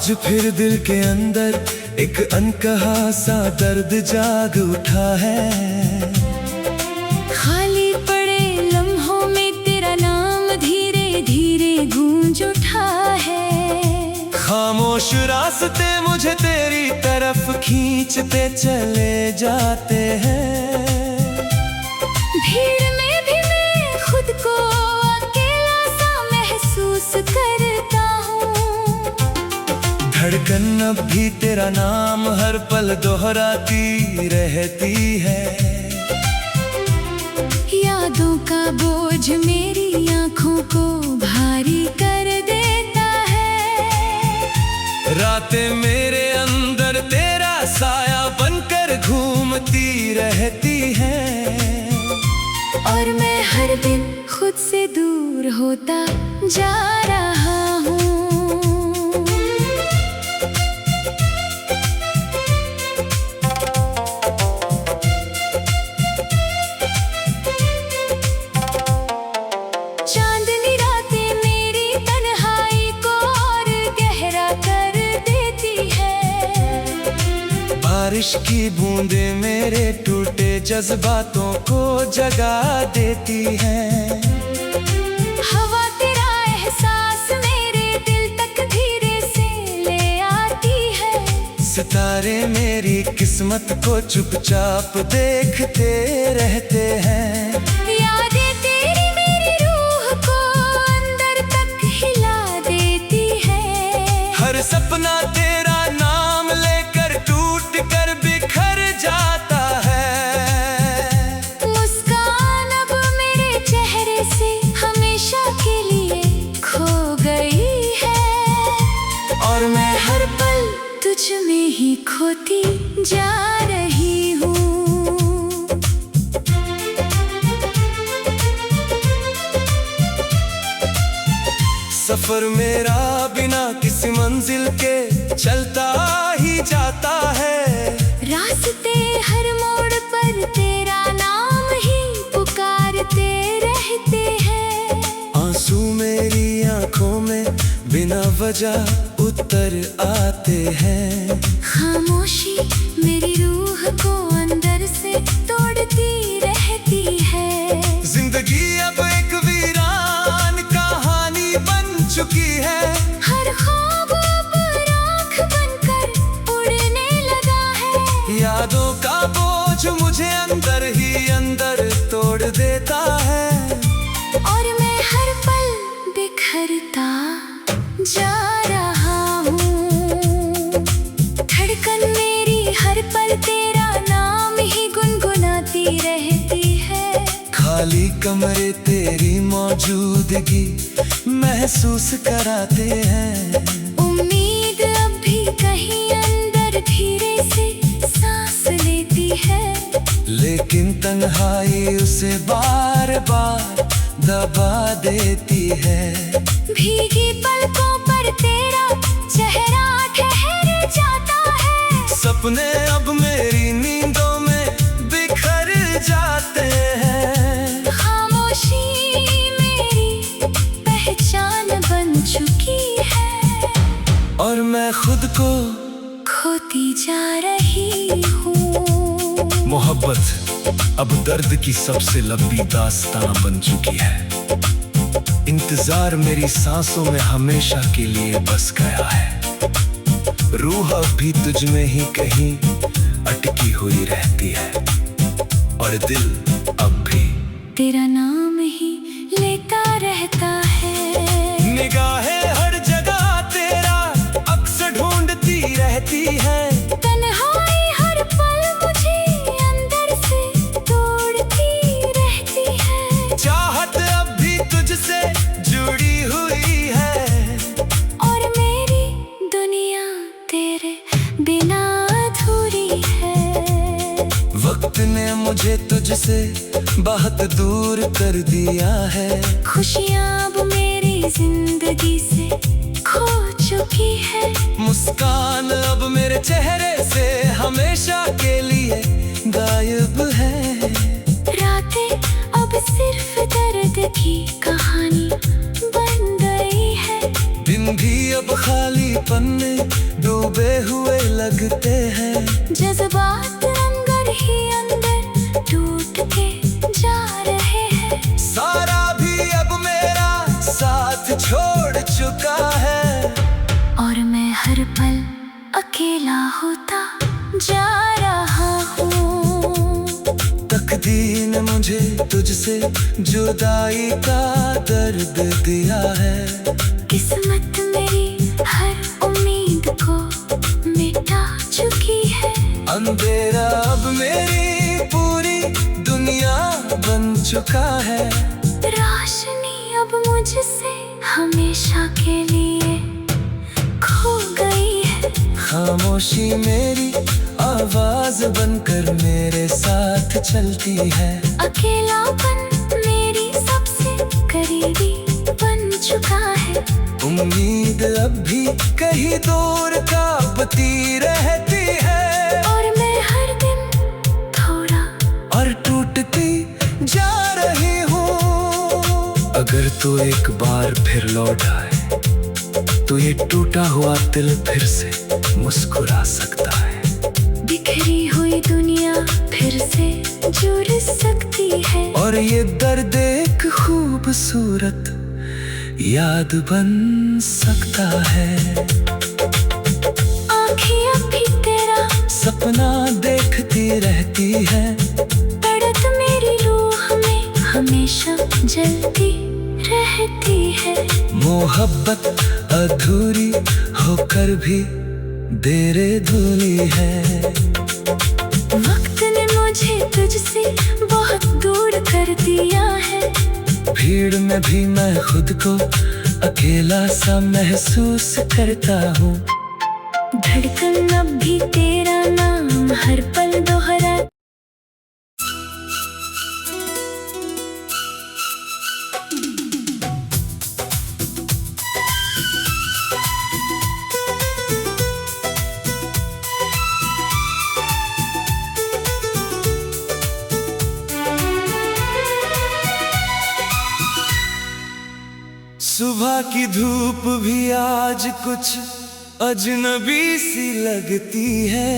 आज फिर दिल के अंदर एक अनकहा सा दर्द जाग उठा है। खाली पड़े लम्हों में तेरा नाम धीरे धीरे गूंज उठा है। खामोश रास्ते मुझे तेरी तरफ खींचते चले जाते हैं। भीड़ में भी मैं खुद को अकेला सा महसूस करता हूँ। धड़कन अब भी तेरा नाम हर पल दोहराती रहती है। यादों का बोझ मेरी आँखों को भारी कर देता है। रातें मेरे अंदर तेरा साया बनकर घूमती रहती हैं। और मैं हर दिन खुद से दूर होता जा रहा हूँ। चांदनी रातें मेरी तन्हाई को और गहरा कर देती है। बारिश की बूंदें मेरे टूटे जज्बातों को जगा देती हैं। हवा तेरा एहसास मेरे दिल तक धीरे से ले आती है। सितारे मेरी किस्मत को चुपचाप देखते रहते हैं। यादें तेरी मेरी रूह को अंदर तक हिला देती है। हर सपना तेरा नाम लेकर टूट कर बिखर जाता है। मुस्कान अब मेरे चेहरे से हमेशा के लिए खो गई है। और मैं हर पल तुझ में ही खोती जा रही हूँ। सफर मेरा बिना किसी मंजिल के चलता ही जाता है। रास्ते हर मोड़ पर तेरा नाम ही पुकारते रहते हैं। आंसू मेरी आंखों में बिना वजह उतर आते हैं। खामोशी मेरी रूह को अंदर से तोड़ती रहती है। जिंदगी अब एक वीरान कहानी बन चुकी है। हर ख्वाब अब राख बनकर उड़ने लगा है। यादों का बोझ मुझे अंदर ही अंदर तोड़ देता है। और मैं हर पल बिखरता जा रहा हूँ। धड़कन मेरी हर पल तेरा नाम ही गुनगुनाती रहती है। खाली कमरे तेरी मौजूदगी महसूस कराते हैं। उम्मीद अब भी कहीं अंदर धीरे से सांस लेती है। लेकिन तन्हाई उसे बार बार दबा देती है। भीगी पलकों पर तेरा चेहरा ठहर जाता है। सपने अब मेरी नींदों में बिखर जाते हैं। खामोशी मेरी पहचान बन चुकी है। और मैं खुद को खोती जा रही हूँ। मोहब्बत अब दर्द की सबसे लंबी दास्तां बन चुकी है। इंतजार मेरी सांसों में हमेशा के लिए बस गया है। रूह अब भी तुझ में ही कहीं अटकी हुई रहती है। और दिल अब भी तेरा नाम ही लेता रहता है। निगाहें हर जगह तेरा अक्स ढूंढती रहती है। तन्हाई हर पल मुझे अंदर से तोड़ती रहती है। चाहत अब भी तुझसे जुड़ी हुई है। और मेरी दुनिया तेरे बिना अधूरी है। वक्त ने मुझे तुझसे बहुत दूर कर दिया है। खुशियाँ अब मेरी जिंदगी से खो चुकी है। मुस्कान अब मेरे चेहरे से हमेशा के लिए गायब है। रातें अब सिर्फ दर्द की कहानी बन गई है। दिन भी अब अब खालीपन में डूबे हुए लगते हैं। जज्बात अंदर ही अंदर टूट के जा रहे हैं। सारा भी अब मेरा साथ छोड़ चुका है और मैं हर पल अकेला होता जा रहा हूँ। तकदीर ने मुझे तुझसे जुदाई का दर्द दिया है। किस्मत मेरी हर उम्मीद को मिटा चुकी है। अंधेरा अब मेरी पूरी दुनिया बन चुका है। रोशनी अब मुझसे हमेशा के लिए खो गई है। खामोशी मेरी आवाज बनकर मेरे साथ चलती है। अकेलापन मेरी सबसे करीबी बन चुका है। उम्मीद अब भी कहीं दूर कांपती रहती है। और मैं हर दिन थोड़ा और टूटती जा रही हूँ। अगर तू एक बार फिर लौट आए तो ये टूटा हुआ दिल फिर से मुस्कुरा सकता है। बिखरी हुई दुनिया फिर से जुड़ सकती है। और ये दर्द एक खूबसूरत याद बन सकता है। आँखें अब भी तेरा सपना देखती रहती है। तड़प मेरी रूह में हमेशा जलती रहती है। मोहब्बत अधूरी होकर भी देर धुली है। वक्त ने मुझे तुझसे बहुत दूर कर दिया है। भीड़ में भी मैं खुद को अकेला सा महसूस करता हूँ। धड़कन अब भी तेरा नाम हर पल दोहरा। सुबह की धूप भी आज कुछ अजनबी सी लगती है।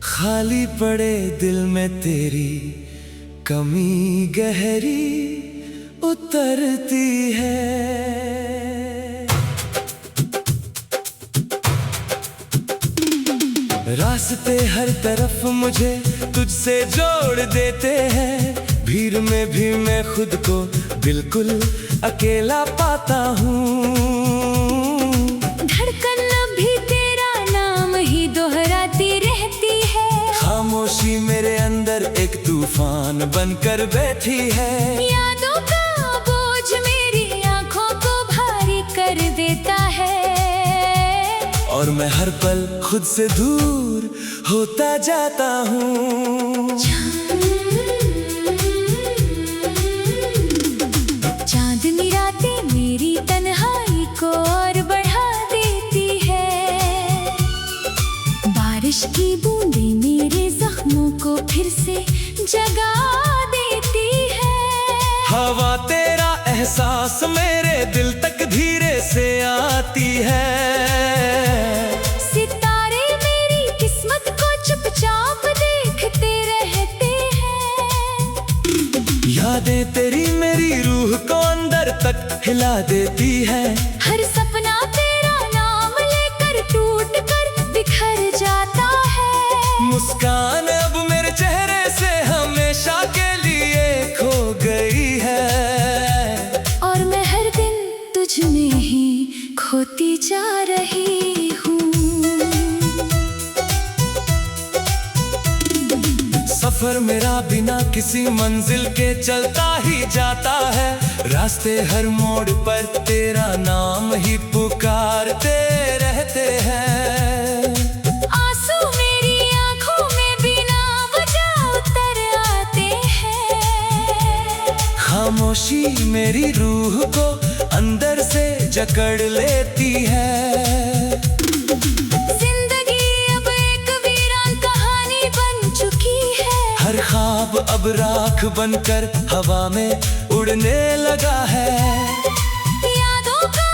खाली पड़े दिल में तेरी कमी गहरी उतरती है। रास्ते हर तरफ मुझे तुझसे जोड़ देते हैं। भीड़ में भी मैं खुद को बिल्कुल अकेला पाता हूँ। धड़कन भी तेरा नाम ही दोहराती रहती है। खामोशी मेरे अंदर एक तूफान बनकर बैठी है। यादों का बोझ मेरी आंखों को भारी कर देता है। और मैं हर पल खुद से दूर होता जाता हूँ। चांदनी रातें मेरी तन्हाई को और बढ़ा देती है। बारिश की बूंदें मेरे जख्मों को फिर से जगा देती है। हवा तेरा एहसास मेरे दिल तक धीरे से आती है। सितारे मेरी किस्मत को चुपचाप देखते रहते हैं। यादें तेरी मेरी रूह को अंदर तक हिला देती है। हर सपना तेरा नाम लेकर टूट कर बिखर जाता है। मुस्कान अब मेरे चेहरे से हमेशा के लिए खो गई है। और मैं हर दिन तुझ में ही खोती जा रही हूँ। सफर मेरा बिना किसी मंजिल के चलता ही जाता है। रास्ते हर मोड़ पर तेरा नाम ही पुकारते रहते हैं। आंसू मेरी आंखों में बिना वजह उतर आते हैं। खामोशी मेरी रूह को अंदर से जकड़ लेती है। हर ख्वाब अब राख बनकर हवा में उड़ने लगा है। यादों का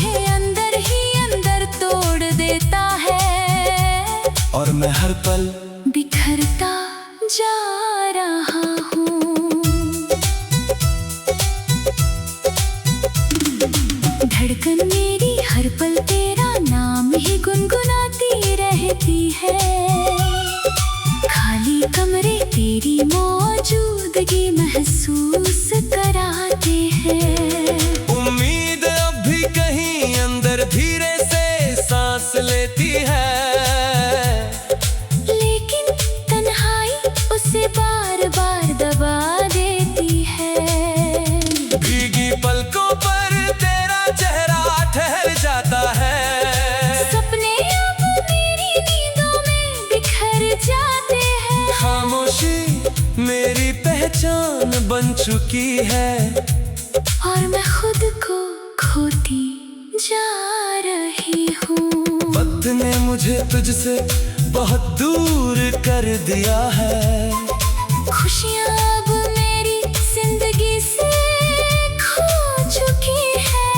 मुझे अंदर ही अंदर तोड़ देता है, और मैं हर पल बिखरता जा रहा हूँ। धड़कन मेरी हर पल तेरा नाम ही गुनगुनाती रहती है। खाली कमरे तेरी मौजूदगी महसूस कराते हैं। उम्मीद अब भी कहीं अंदर धीरे से सांस लेती है, लेकिन तन्हाई उसे बार बार दबा देती है। भीगी पलकों पर तेरा चेहरा ठहर जाता है। सपने अब मेरी नींदों में बिखर जाते हैं। खामोशी मेरी पहचान बन चुकी है, और मैं खुद को खोती जा रही हूँ। वक्त ने मुझे तुझसे बहुत दूर कर दिया है। खुशियाँ अब मेरी जिंदगी से खो चुकी है।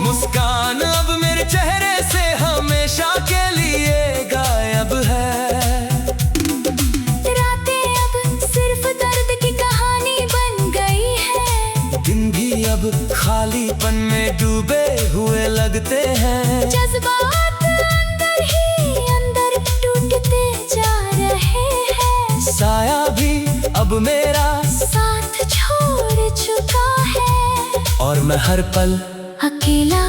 मुस्कान अब मेरे चेहरे से हमेशा के लिए गायब है। रातें अब सिर्फ दर्द की कहानी बन गई है। दिन भी अब खालीपन में डूबे हुए लगते हैं। जज्बात अंदर ही अंदर टूटते जा रहे हैं। साया भी अब मेरा साथ छोड़ चुका है, और मैं हर पल अकेला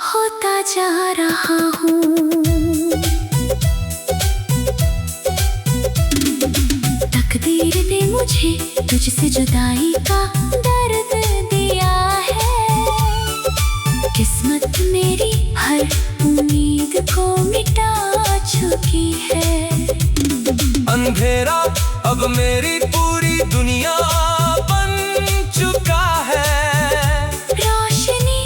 होता जा रहा हूँ। तकदीर ने मुझे तुझसे जुदाई का दर्द दिया है। किस्मत मेरी हर उम्मीद को मिटा चुकी है। अंधेरा अब मेरी पूरी दुनिया बन चुका है। रोशनी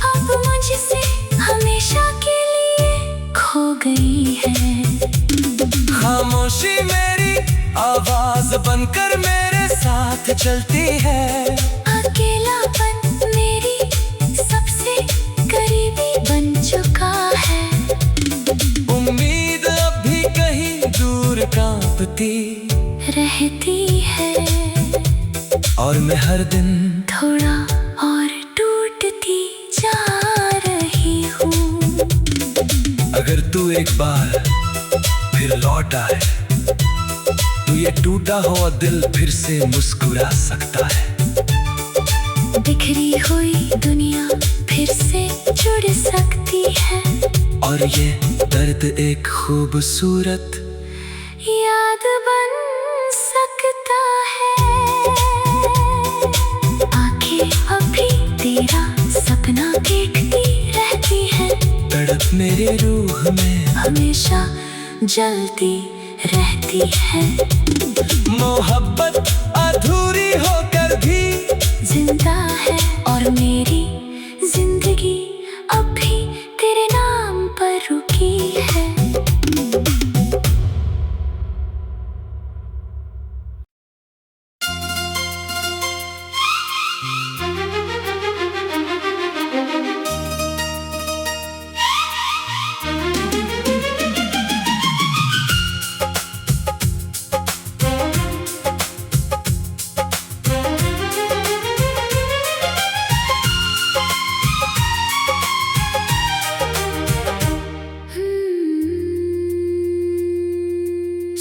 अब मुझसे हमेशा के लिए खो गई है। खामोशी मेरी आवाज बनकर मेरे साथ चलती है। अकेलापन मेरी सबसे करीबी बन चुका है। उम्मीद अब भी कहीं दूर कांपती रहती है, और मैं हर दिन थोड़ा और टूटती जा रही हूँ। अगर तू एक बार फिर लौट आए तो ये टूटा हुआ दिल फिर से मुस्कुरा सकता है। बिखरी हुई दुनिया फिर से जुड़ सकती है, और ये दर्द एक खूबसूरत याद बन सकता है। आंखें अभी तेरा सपना देखती रहती है। तड़प मेरे रूह में हमेशा जलती रहती है। मोहब्बत अधूरी होकर भी जिंदा है, और मेरी जिंदगी अब भी तेरे नाम पर रुकी है।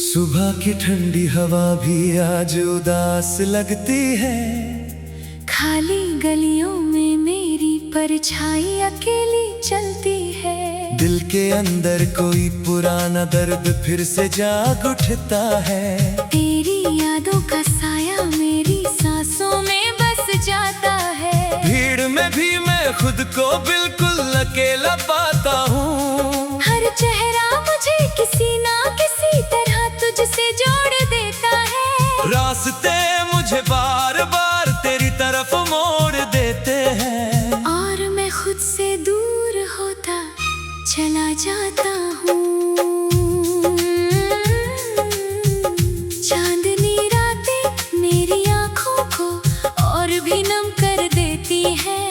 सुबह की ठंडी हवा भी आज उदास लगती है। खाली गलियों में मेरी परछाई अकेली चलती है। दिल के अंदर कोई पुराना दर्द फिर से जाग उठता है। तेरी यादों का साया मेरी सांसों में बस जाता है। भीड़ में भी मैं खुद को बिल्कुल अकेला पाता हूँ। हर चेहरा मुझे किसी ना किसी तरह तुझसे जोड़ देता है। रास्ते मुझे बार बार तेरी तरफ मोड़ देते हैं, और मैं खुद से दूर होता चला जाता हूँ। चांदनी रातें मेरी आँखों को और भी नम कर देती है।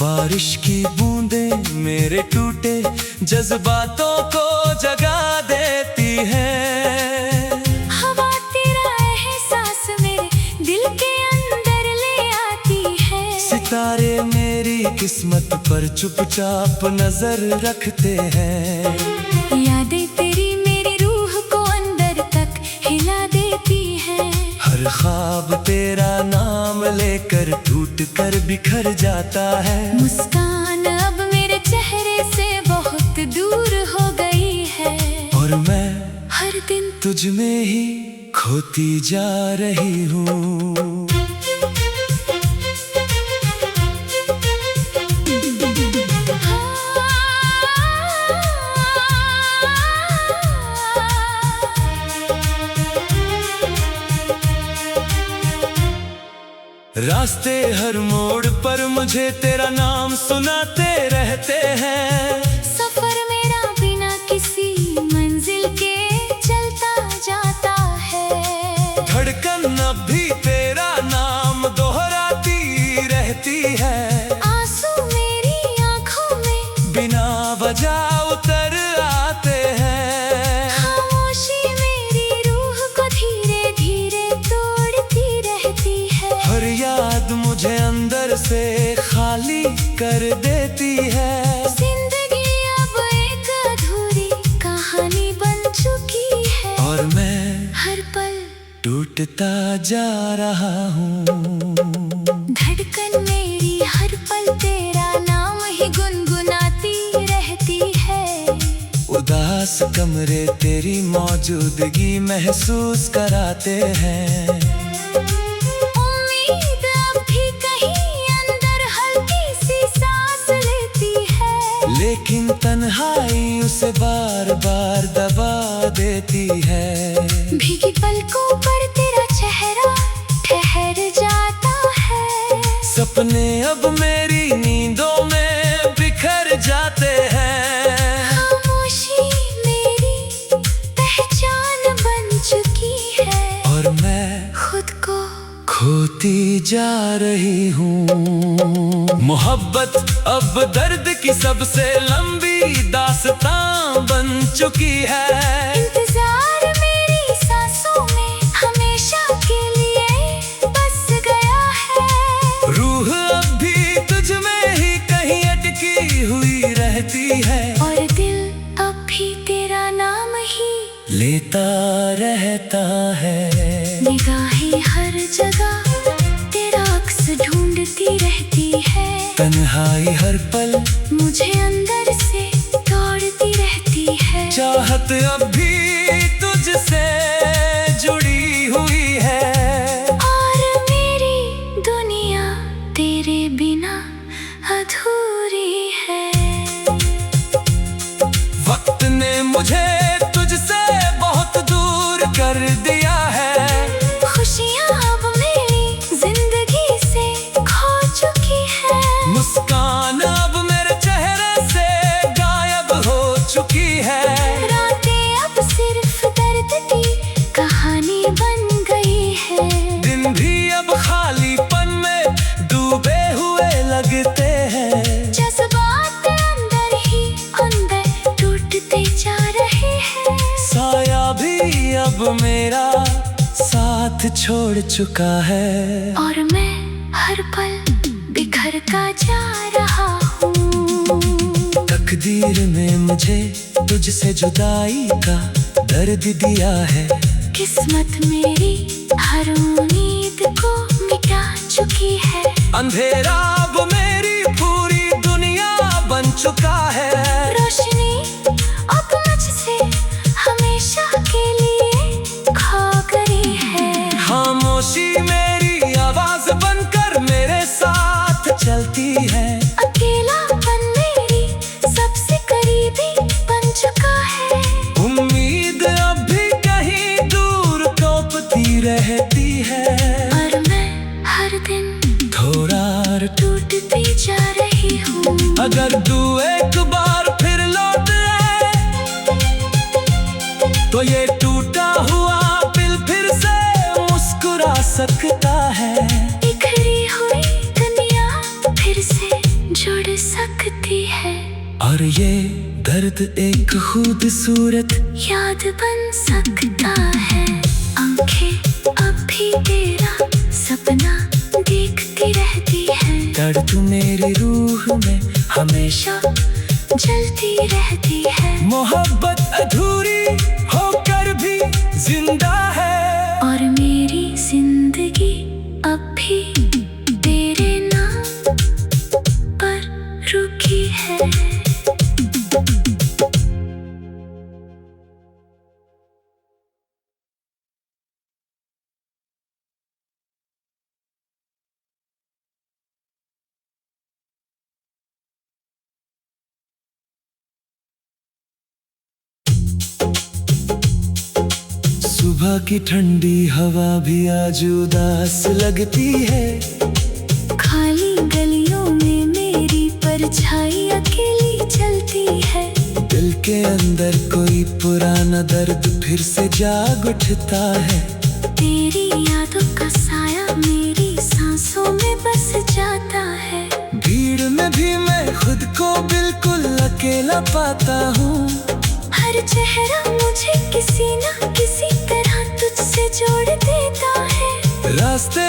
बारिश की जज्बातों को जगा देती है। हवा तेरा एहसास मेरे दिल के अंदर ले आती है। सितारे मेरी किस्मत पर चुपचाप नजर रखते हैं। यादें तेरी मेरी रूह को अंदर तक हिला देती है। हर ख्वाब तेरा नाम लेकर टूट कर बिखर जाता है। मुस्कान अब मेरे चेहरे से बहुत दूर हो गई है। और मैं हर दिन तुझ में ही खोती जा रही हूँ। रास्ते हर मोड़ पर मुझे तेरा नाम सुनाते रहते हैं। सफर मेरा बिना किसी मंजिल के चलता जाता है। धड़कन अब भी तेरा नाम दोहराती रहती है। आंसू मेरी आंखों में बिना वजह उतर आते हैं। खामोशी मेरी रूह को धीरे धीरे तोड़ती रहती है। हर याद मुझे अंदर से खाली कर देती है। जिंदगी अब एक अधूरी कहानी बन चुकी है। और मैं हर पल टूटता जा रहा हूँ। धड़कन मेरी हर पल तेरा नाम ही गुनगुनाती रहती है। उदास कमरे तेरी मौजूदगी महसूस कराते हैं। उम्मीद अब भी कहीं अंदर हल्की सी सांस लेती है। लेकिन तन्हाई उसे बार बार दबा देती है। भीगी पलकों पर तेरा चेहरा ठहर जाता है। सपने अब मेरी नींदों में बिखर जाते हैं। खामोशी मेरी पहचान बन चुकी है। और मैं खुद को खोती जा रही हूँ। मोहब्बत अब दर्द की सबसे लंबी दास्तां बन चुकी है। इंतजार मेरी सांसों में हमेशा के लिए बस गया है। रूह अब भी तुझ में ही कहीं अटकी हुई रहती है। और दिल अब भी तेरा नाम ही लेता रहता है। निगाहें हर जगह तेरा अक्स ढूंढती रहती है। तन्हाई हर पल मुझे अंदर से तोड़ती रहती है। चाहत अब भी तुझसे जुड़ी हुई है। और मेरी दुनिया तेरे बिना अधूरी है। वक्त ने मुझे तुझसे बहुत दूर कर दिया है। खुशियाँ अब मेरी जिंदगी से खो चुकी है। मुस्कान अब मेरे चेहरे से गायब हो चुकी है। रातें अब सिर्फ दर्द की कहानी बन गई है। दिन भी अब खालीपन में डूबे हुए लगते हैं। जज्बात अंदर ही अंदर टूटते जा रहे हैं। साया भी अब मेरा साथ छोड़ चुका है। और मैं हर पल बिखर का जा रहा हूँ। तकदीर ने मुझे तुझसे जुदाई का दर्द दिया है। किस्मत मेरी हर उम्मीद को मिटा चुकी है। अंधेरा अब मेरी पूरी दुनिया बन चुका है। रोशनी अब मुझसे हमेशा के लिए खो गई है। खामोशी मेरी आवाज बनकर मेरे साथ चलती है। अकेलापन मेरी सबसे करीबी बन चुका है। उम्मीद अब भी कहीं दूर तोपती रहती है। और मैं हर दिन थोड़ा टूटती जा रही हूँ। अगर तू एक बार फिर लौट आए तो ये टूटा हुआ दिल फिर से मुस्कुरा सकता है। बिखरी हुई दुनिया फिर से जुड़ सकती है। और ये दर्द एक खूबसूरत याद बन सकता है। आंखें अब भी तेरा सपना देखती रहती है। दर्द मेरी रूह में हमेशा जलती रहती है। मोहब्बत अधूरी होकर भी जिंदा है। और मेरी जिंदगी अब भी तेरे नाम पर रुकी है। सुबह की ठंडी हवा भी आज उदास लगती है। खाली गलियों में मेरी परछाई अकेली चलती है। दिल के अंदर कोई पुराना दर्द फिर से जाग उठता है। तेरी यादों का साया मेरी सांसों में बस जाता है। भीड़ में भी मैं खुद को बिल्कुल अकेला पाता हूँ। हर चेहरा मुझे किसी न किसी तरह तुझसे जोड़ देता है। रास्ते